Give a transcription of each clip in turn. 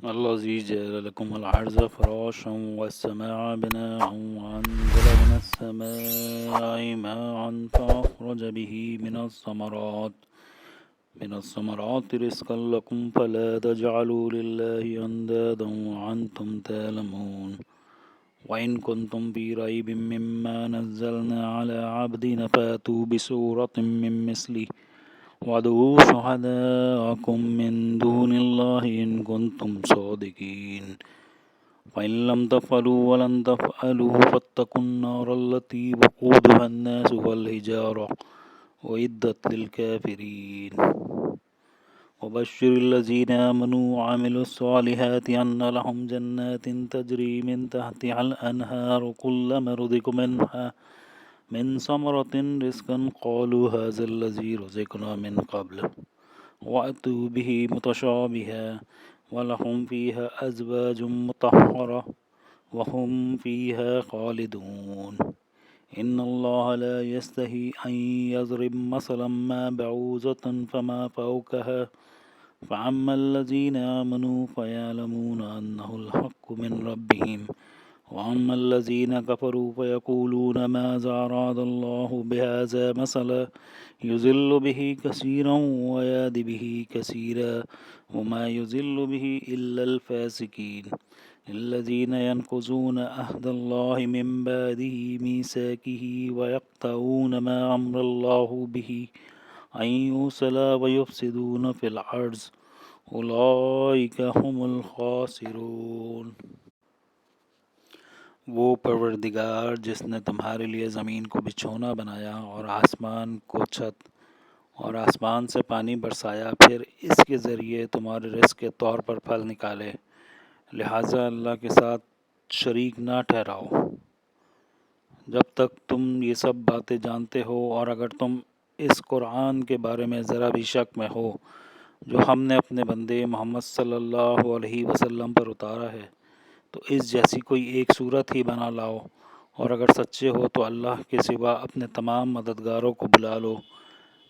الذي جعل لكم الأرض فراشا والسماء بناء وأنزل من السماء ماء فأخرج به من الثمرات رزقا لكم فلا تجعلوا لله أندادا وأنتم تعلمون وإن كنتم في ريب مما نزلنا على عبدنا فأتوا بسورة من مثله وادعوا شهداءكم من دون الله إن كنتم صادقين فإن لم تفعلوا ولن تفعلوا فاتقوا النار التي وقودها الناس والحجارة أعدت للكافرين وبشر الذين آمنوا وعملوا الصالحات أن لهم جنات تجري من تحتها الأنهار كلما رزقوا منها من ثمرة رزقا قالوا هذا الذي رزقنا من قبل وأتوا به متشابها ولهم فيها أزواج مطهرة وهم فيها خالدون إن الله لا يستحي أن يضرب مثلا ما بعوضة فما فوقها فأما الذين آمنوا فيعلمون أنه الحق من ربهم وأما الذين كفروا فيقولون ماذا أراد الله بهذا مثلا يضل به كثيرا ويهدي به كثيرا وما يضل به إلا الفاسقين الذين ينقضون عهد الله من بعده ميثاقه ويقطعون ما أمر الله به أن يوصل ويفسدون في الأرض أولئك هم الخاسرون۔ وہ پروردگار جس نے تمہارے لیے زمین کو بچھونا بنایا اور آسمان کو چھت اور آسمان سے پانی برسایا، پھر اس کے ذریعے تمہارے رزق کے طور پر پھل نکالے، لہٰذا اللہ کے ساتھ شریک نہ ٹھہراؤ۔ جب تک تم یہ سب باتیں جانتے ہو، اور اگر تم اس قرآن کے بارے میں ذرا بھی شک میں ہو جو ہم نے اپنے بندے محمد صلی اللہ علیہ وسلم پر اتارا ہے، تو اس جیسی کوئی ایک صورت ہی بنا لاؤ، اور اگر سچے ہو تو اللہ کے سوا اپنے تمام مددگاروں کو بلا لو۔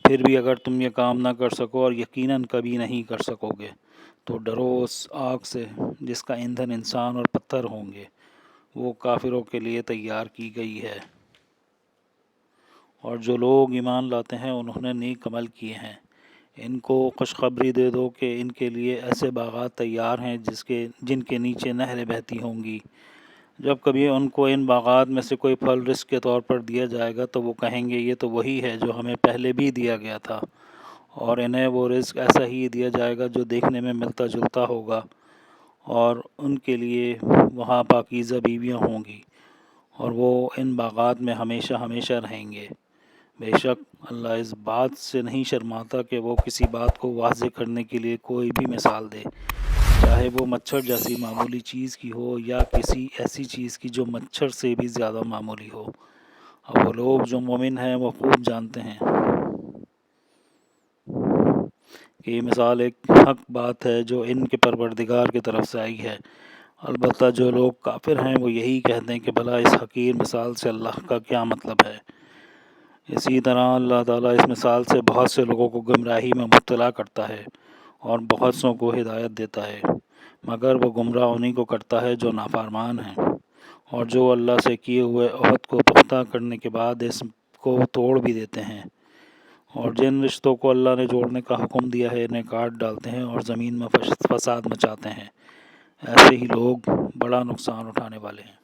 پھر بھی اگر تم یہ کام نہ کر سکو، اور یقیناً کبھی نہیں کر سکو گے، تو ڈرو اس آگ سے جس کا ایندھن انسان اور پتھر ہوں گے، وہ کافروں کے لیے تیار کی گئی ہے۔ اور جو لوگ ایمان لاتے ہیں انہوں نے نیک عمل کیے ہیں، ان کو خوشخبری دے دو کہ ان کے لیے ایسے باغات تیار ہیں جن کے نیچے نہریں بہتی ہوں گی۔ جب کبھی ان کو ان باغات میں سے کوئی پھل رزق کے طور پر دیا جائے گا تو وہ کہیں گے یہ تو وہی ہے جو ہمیں پہلے بھی دیا گیا تھا، اور انہیں وہ رزق ایسا ہی دیا جائے گا جو دیکھنے میں ملتا جلتا ہوگا، اور ان کے لیے وہاں پاکیزہ بیویاں ہوں گی، اور وہ ان باغات میں ہمیشہ ہمیشہ رہیں گے۔ بے شک اللہ اس بات سے نہیں شرماتا کہ وہ کسی بات کو واضح کرنے کے لیے کوئی بھی مثال دے، چاہے وہ مچھر جیسی معمولی چیز کی ہو یا کسی ایسی چیز کی جو مچھر سے بھی زیادہ معمولی ہو۔ اور وہ لوگ جو مومن ہیں وہ خوب جانتے ہیں کہ یہ مثال ایک حق بات ہے جو ان کے پروردگار کی طرف سے آئی ہے۔ البتہ جو لوگ کافر ہیں وہ یہی کہتے ہیں کہ بھلا اس حقیر مثال سے اللہ کا کیا مطلب ہے۔ اسی طرح اللہ تعالیٰ اس مثال سے بہت سے لوگوں کو گمراہی میں مبتلا کرتا ہے اور بہت سوں کو ہدایت دیتا ہے، مگر وہ گمراہ انہی کو کرتا ہے جو نافرمان ہیں، اور جو اللہ سے کیے ہوئے عہد کو پختہ کرنے کے بعد اس کو توڑ بھی دیتے ہیں، اور جن رشتوں کو اللہ نے جوڑنے کا حکم دیا ہے انہیں کاٹ ڈالتے ہیں اور زمین میں فساد مچاتے ہیں۔ ایسے ہی لوگ بڑا نقصان اٹھانے والے ہیں۔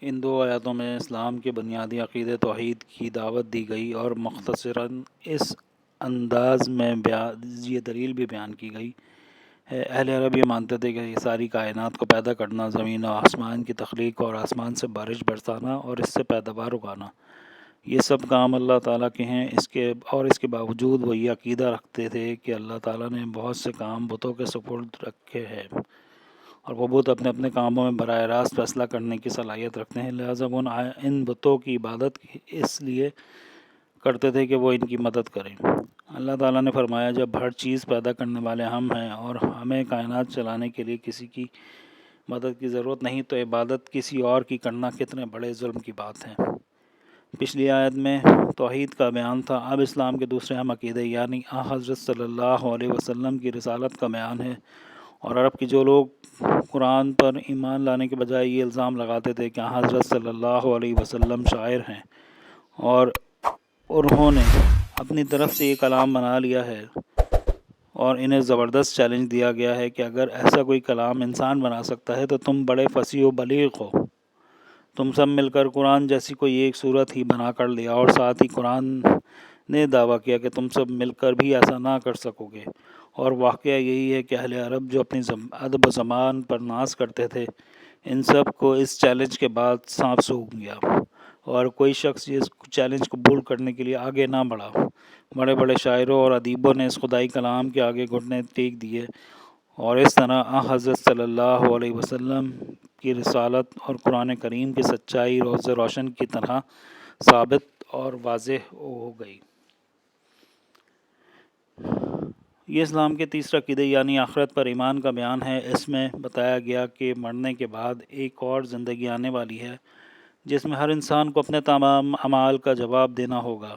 ان دو آیاتوں میں اسلام کے بنیادی عقیدے توحید کی دعوت دی گئی، اور مختصراً اس انداز میں یہ دلیل بھی بیان کی گئی ہے۔ اہل عرب یہ مانتے تھے کہ یہ ساری کائنات کو پیدا کرنا، زمین و آسمان کی تخلیق اور آسمان سے بارش برسانا اور اس سے پیداوار اگانا، یہ سب کام اللہ تعالیٰ کے ہیں۔ اس کے باوجود وہ یہ عقیدہ رکھتے تھے کہ اللہ تعالیٰ نے بہت سے کام بتوں کے سپرد رکھے ہیں، اور وہ بت اپنے اپنے کاموں میں براہ راست فیصلہ کرنے کی صلاحیت رکھتے ہیں، لہٰذا وہ ان بتوں کی عبادت اس لیے کرتے تھے کہ وہ ان کی مدد کریں۔ اللہ تعالیٰ نے فرمایا جب ہر چیز پیدا کرنے والے ہم ہیں اور ہمیں کائنات چلانے کے لیے کسی کی مدد کی ضرورت نہیں، تو عبادت کسی اور کی کرنا کتنے بڑے ظلم کی بات ہے۔ پچھلی آیت میں توحید کا بیان تھا، اب اسلام کے دوسرے اہم عقیدے یعنی حضرت صلی اللہ علیہ وسلم کی رسالت کا بیان ہے۔ اور عرب کے جو لوگ قرآن پر ایمان لانے کے بجائے یہ الزام لگاتے تھے کہ حضرت صلی اللہ علیہ وسلم شاعر ہیں اور انہوں نے اپنی طرف سے یہ کلام بنا لیا ہے، اور انہیں زبردست چیلنج دیا گیا ہے کہ اگر ایسا کوئی کلام انسان بنا سکتا ہے تو تم بڑے فصیح و بلیغ ہو، تم سب مل کر قرآن جیسی کوئی ایک صورت ہی بنا کر لیا، اور ساتھ ہی قرآن نے دعویٰ کیا کہ تم سب مل کر بھی ایسا نہ کر سکو گے۔ اور واقعہ یہی ہے کہ اہل عرب جو اپنی ادب و زبان پر ناز کرتے تھے، ان سب کو اس چیلنج کے بعد سانپ سونگھ گیا، اور کوئی شخص اس چیلنج قبول کرنے کے لیے آگے نہ بڑھا۔ بڑے بڑے شاعروں اور ادیبوں نے اس خدائی کلام کے آگے گھٹنے ٹیک دیے، اور اس طرح حضرت صلی اللہ علیہ وسلم کی رسالت اور قرآن کریم کی سچائی روز روشن کی طرح ثابت اور واضح ہو گئی۔ یہ اسلام کے تیسرا عقیدہ یعنی آخرت پر ایمان کا بیان ہے۔ اس میں بتایا گیا کہ مرنے کے بعد ایک اور زندگی آنے والی ہے جس میں ہر انسان کو اپنے تمام اعمال کا جواب دینا ہوگا۔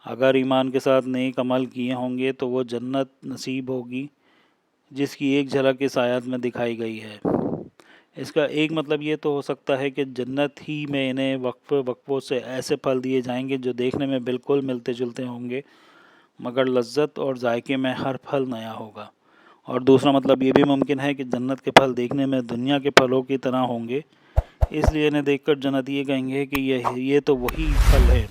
اگر ایمان کے ساتھ نیک عمل کیے ہوں گے تو وہ جنت نصیب ہوگی، جس کی ایک جھلک اس آیت میں دکھائی گئی ہے۔ اس کا ایک مطلب یہ تو ہو سکتا ہے کہ جنت ہی میں انہیں وقفوں سے ایسے پھل دیے جائیں گے جو دیکھنے میں بالکل ملتے جلتے ہوں گے، مگر لذت اور ذائقے میں ہر پھل نیا ہوگا۔ اور دوسرا مطلب یہ بھی ممکن ہے کہ جنت کے پھل دیکھنے میں دنیا کے پھلوں کی طرح ہوں گے، اس لیے انہیں دیکھ کر جنتی یہ کہیں گے کہ یہ تو وہی پھل ہیں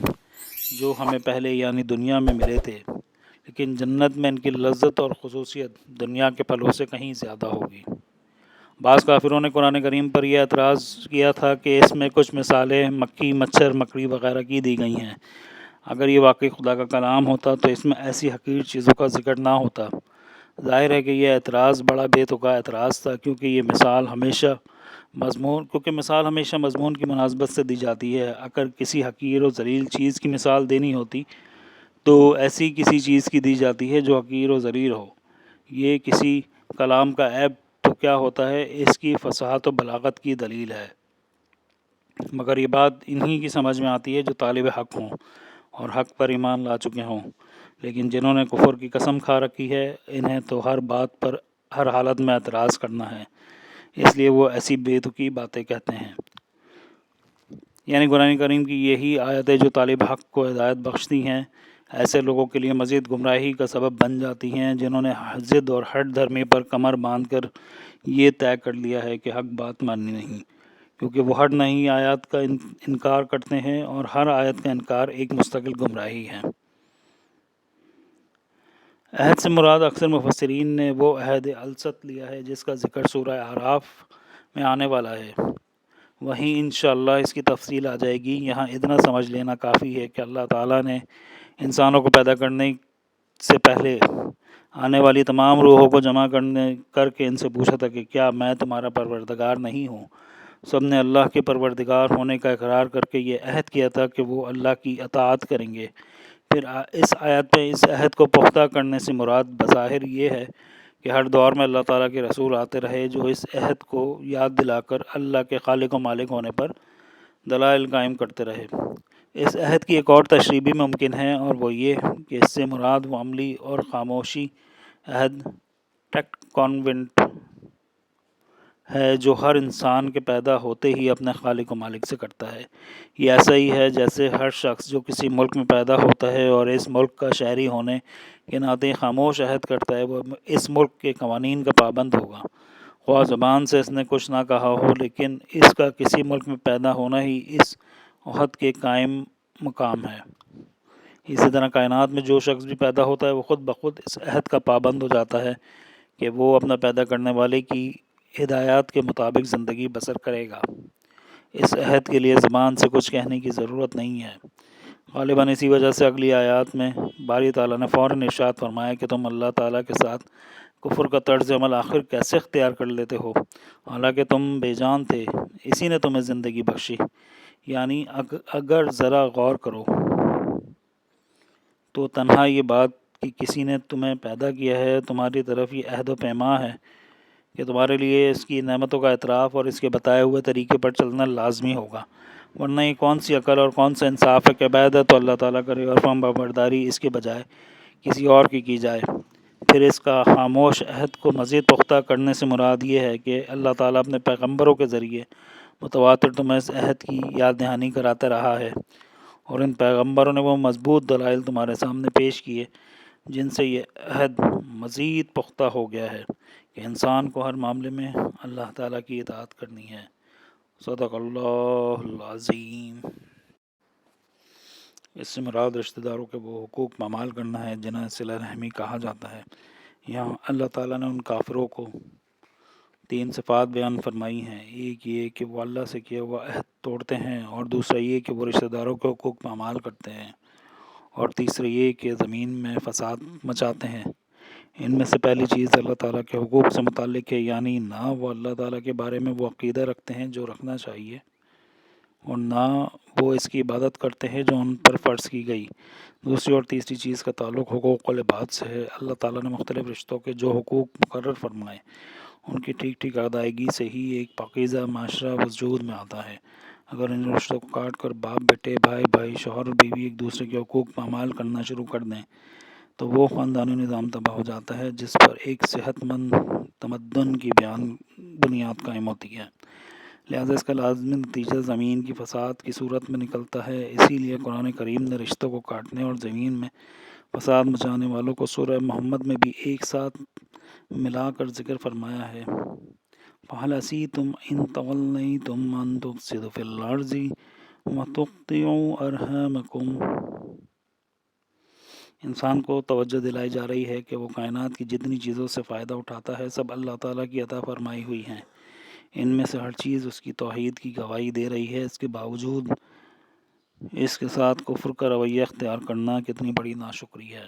جو ہمیں پہلے یعنی دنیا میں ملے تھے، لیکن جنت میں ان کی لذت اور خصوصیت دنیا کے پھلوں سے کہیں زیادہ ہوگی۔ بعض کافروں نے قرآن کریم پر یہ اعتراض کیا تھا کہ اس میں کچھ مثالیں مکھی، مچھر، مکڑی وغیرہ کی دی گئی ہیں۔ اگر یہ واقعی خدا کا کلام ہوتا تو اس میں ایسی حقیر چیزوں کا ذکر نہ ہوتا۔ ظاہر ہے کہ یہ اعتراض بڑا بے تکا اعتراض تھا، کیونکہ مثال ہمیشہ مضمون کی مناسبت سے دی جاتی ہے۔ اگر کسی حقیر و ذلیل چیز کی مثال دینی ہوتی تو ایسی کسی چیز کی دی جاتی ہے جو حقیر و ذلیل ہو۔ یہ کسی کلام کا عیب تو کیا ہوتا ہے، اس کی فصاحت و بلاغت کی دلیل ہے۔ مگر یہ بات انہی کی سمجھ میں آتی ہے جو طالب حق ہوں اور حق پر ایمان لا چکے ہوں، لیکن جنہوں نے کفر کی قسم کھا رکھی ہے انہیں تو ہر بات پر ہر حالت میں اعتراض کرنا ہے، اس لیے وہ ایسی بے تکی باتیں کہتے ہیں۔ یعنی قرآن کریم کی یہی آیتیں جو طالب حق کو ہدایت بخشتی ہیں، ایسے لوگوں کے لیے مزید گمراہی کا سبب بن جاتی ہیں جنہوں نے ضد اور ہٹ دھرمی پر کمر باندھ کر یہ طے کر لیا ہے کہ حق بات ماننی نہیں، کیونکہ وہ ہر نئی آیات کا انکار کرتے ہیں، اور ہر آیت کا انکار ایک مستقل گمراہی ہے۔ عہد سے مراد اکثر مفسرین نے وہ عہد الست لیا ہے جس کا ذکر سورہ اعراف میں آنے والا ہے، وہیں انشاءاللہ اس کی تفصیل آ جائے گی۔ یہاں اتنا سمجھ لینا کافی ہے کہ اللہ تعالیٰ نے انسانوں کو پیدا کرنے سے پہلے آنے والی تمام روحوں کو جمع کر کے ان سے پوچھا تھا کہ کیا میں تمہارا پروردگار نہیں ہوں؟ سب نے اللہ کے پروردگار ہونے کا اقرار کر کے یہ عہد کیا تھا کہ وہ اللہ کی اطاعت کریں گے۔ پھر اس آیت میں اس عہد کو پختہ کرنے سے مراد بظاہر یہ ہے کہ ہر دور میں اللہ تعالیٰ کے رسول آتے رہے جو اس عہد کو یاد دلا کر اللہ کے خالق و مالک ہونے پر دلائل قائم کرتے رہے۔ اس عہد کی ایک اور تشریح بھی ممکن ہے، اور وہ یہ کہ اس سے مراد وہ عملی اور خاموشی عہد ٹیکٹ کانوینٹ ہے جو ہر انسان کے پیدا ہوتے ہی اپنے خالق و مالک سے کرتا ہے۔ یہ ایسا ہی ہے جیسے ہر شخص جو کسی ملک میں پیدا ہوتا ہے اور اس ملک کا شہری ہونے کے ناطے خاموش عہد کرتا ہے، وہ اس ملک کے قوانین کا پابند ہوگا، خواہ زبان سے اس نے کچھ نہ کہا ہو، لیکن اس کا کسی ملک میں پیدا ہونا ہی اس عہد کے قائم مقام ہے۔ اسی طرح کائنات میں جو شخص بھی پیدا ہوتا ہے وہ خود بخود اس عہد کا پابند ہو جاتا ہے کہ وہ اپنا پیدا کرنے والے کی ہدایات کے مطابق زندگی بسر کرے گا۔ اس عہد کے لیے زبان سے کچھ کہنے کی ضرورت نہیں ہے۔ غالباً اسی وجہ سے اگلی آیات میں باری تعالیٰ نے فوراً ارشاد فرمایا کہ تم اللہ تعالیٰ کے ساتھ کفر کا طرز عمل آخر کیسے اختیار کر لیتے ہو، حالانکہ تم بے جان تھے، اسی نے تمہیں زندگی بخشی۔ یعنی اگر ذرا غور کرو تو تنہا یہ بات کہ کسی نے تمہیں پیدا کیا ہے تمہاری طرف یہ عہد و پیما ہے کہ تمہارے لیے اس کی نعمتوں کا اعتراف اور اس کے بتائے ہوئے طریقے پر چلنا لازمی ہوگا۔ ورنہ یہ کون سی عقل اور کون سا انصاف ہے کہ عبادت تو اللہ تعالیٰ کرے اور فرما برداری اس کے بجائے کسی اور کی جائے۔ پھر اس کا خاموش عہد کو مزید پختہ کرنے سے مراد یہ ہے کہ اللہ تعالیٰ اپنے پیغمبروں کے ذریعے متواتر تمہیں اس عہد کی یاد دہانی کراتا رہا ہے، اور ان پیغمبروں نے وہ مضبوط دلائل تمہارے سامنے پیش کیے جن سے یہ عہد مزید پختہ ہو گیا ہے کہ انسان کو ہر معاملے میں اللہ تعالیٰ کی اطاعت کرنی ہے۔ صدق اللہ العظیم۔ اس سے مراد رشتہ داروں کے وہ حقوق پامال کرنا ہے جنہیں صلہ رحمی کہا جاتا ہے۔ یہاں اللہ تعالیٰ نے ان کافروں کو 3 صفات بیان فرمائی ہیں۔ ایک یہ کہ وہ اللہ سے کیا ہوا عہد توڑتے ہیں، اور دوسرا یہ کہ وہ رشتہ داروں کے حقوق پامال کرتے ہیں، اور تیسرا یہ کہ زمین میں فساد مچاتے ہیں۔ ان میں سے پہلی چیز اللہ تعالیٰ کے حقوق سے متعلق ہے، یعنی نہ وہ اللہ تعالیٰ کے بارے میں وہ عقیدہ رکھتے ہیں جو رکھنا چاہیے، اور نہ وہ اس کی عبادت کرتے ہیں جو ان پر فرض کی گئی۔ دوسری اور تیسری چیز کا تعلق حقوق العباد سے ہے۔ اللہ تعالیٰ نے مختلف رشتوں کے جو حقوق مقرر فرمائے ان کی ٹھیک ٹھیک ادائیگی سے ہی ایک پاکیزہ معاشرہ وجود میں آتا ہے۔ اگر ان رشتوں کو کاٹ کر باپ بیٹے، بھائی بھائی، شوہر اور بیوی ایک دوسرے کے حقوق پامال کرنا شروع کر دیں تو وہ خاندانی نظام تباہ ہو جاتا ہے جس پر ایک صحت مند تمدن کی بنیاد قائم ہوتی ہے۔ لہذا اس کا لازمی نتیجہ زمین کی فساد کی صورت میں نکلتا ہے۔ اسی لیے قرآن کریم نے رشتوں کو کاٹنے اور زمین میں فساد مچانے والوں کو سورہ محمد میں بھی ایک ساتھ ملا کر ذکر فرمایا ہے۔ فَهَلْ عَسَيْتُمْ إِن تَوَلَّيْتُمْ أَن تُفْسِدُوا فِي الْأَرْضِ وَتُقَطِّعُوا أَرْحَامَكُمْ۔ انسان کو توجہ دلائی جا رہی ہے کہ وہ کائنات کی جتنی چیزوں سے فائدہ اٹھاتا ہے سب اللہ تعالیٰ کی عطا فرمائی ہوئی ہیں۔ ان میں سے ہر چیز اس کی توحید کی گواہی دے رہی ہے، اس کے باوجود اس کے ساتھ کفر کا رویہ اختیار کرنا کتنی بڑی ناشکری ہے۔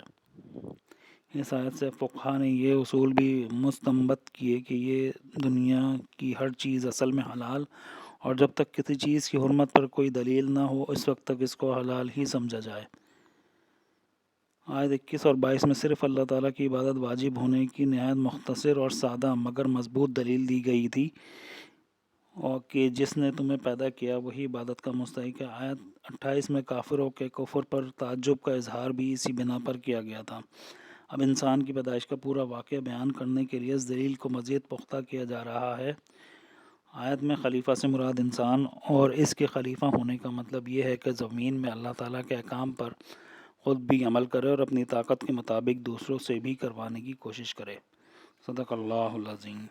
اس آیت سے فقہا نے یہ اصول بھی مستنبط کیے کہ یہ دنیا کی ہر چیز اصل میں حلال، اور جب تک کسی چیز کی حرمت پر کوئی دلیل نہ ہو اس وقت تک اس کو حلال ہی سمجھا جائے۔ آیت 21 اور 22 میں صرف اللہ تعالیٰ کی عبادت واجب ہونے کی نہایت مختصر اور سادہ مگر مضبوط دلیل دی گئی تھی، اور کہ جس نے تمہیں پیدا کیا وہی عبادت کا مستحق ہے۔ آیت 28 میں کافروں کے کفر پر تعجب کا اظہار بھی اسی بنا پر کیا گیا تھا۔ اب انسان کی پیدائش کا پورا واقعہ بیان کرنے کے لیے اس دلیل کو مزید پختہ کیا جا رہا ہے۔ آیت میں خلیفہ سے مراد انسان اور اس کے خلیفہ ہونے کا مطلب یہ ہے کہ زمین میں اللہ تعالیٰ کے احکام پر خود بھی عمل کرے اور اپنی طاقت کے مطابق دوسروں سے بھی کروانے کی کوشش کرے۔ صدق اللہ العظیم۔